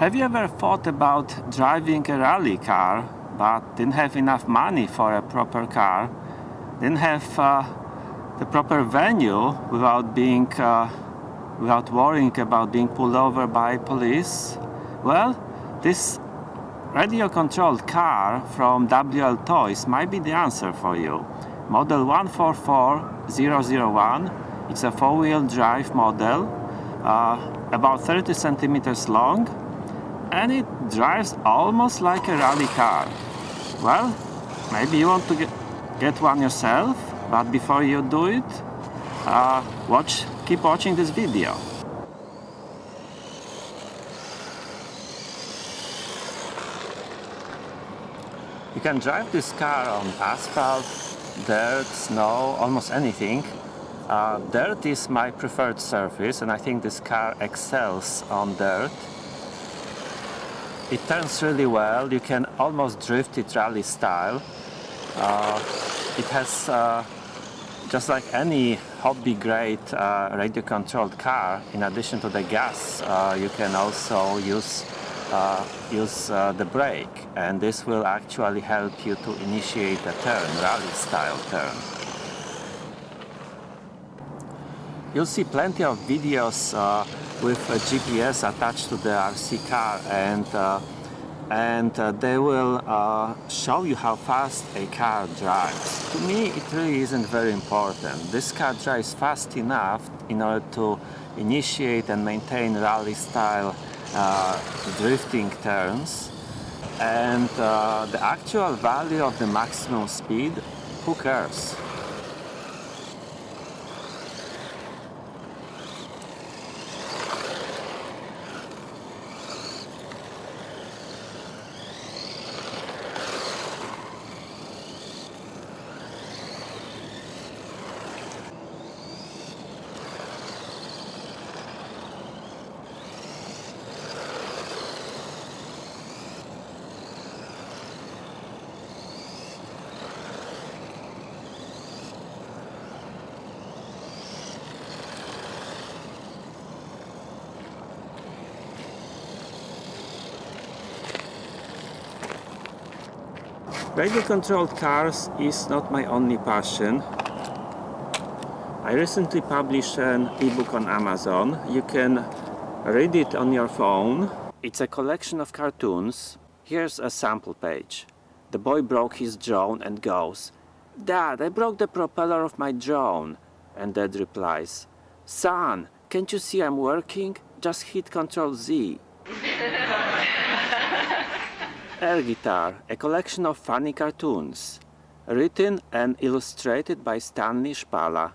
Have you ever thought about driving a rally car but didn't have enough money for a proper car, didn't have the proper venue without worrying about being pulled over by police? Well, this radio-controlled car from WL Toys might be the answer for you. Model 144001. It's a four-wheel drive model, about 30 centimeters long, and it drives almost like a rally car. Well, maybe you want to get one yourself, but before you do it, keep watching this video. You can drive this car on asphalt, dirt, snow, almost anything. Dirt is my preferred surface, and I think this car excels on dirt. It turns really well. You can almost drift it rally style. It has, just like any hobby-grade radio-controlled car, in addition to the gas, you can also use the brake, and this will actually help you to initiate a turn, rally-style turn. You'll see plenty of videos with a GPS attached to the RC car, and they will show you how fast a car drives. To me, it really isn't very important. This car drives fast enough in order to initiate and maintain rally-style drifting turns, and the actual value of the maximum speed, who cares? Radio-controlled cars is not my only passion. I recently published an ebook on Amazon. You can read it on your phone. It's a collection of cartoons. Here's a sample page. The boy broke his drone and goes, "Dad, I broke the propeller of my drone." And Dad replies, "Son, can't you see I'm working? Just hit Ctrl Z." Air Guitar, a collection of funny cartoons, written and illustrated by Stanley Szpala.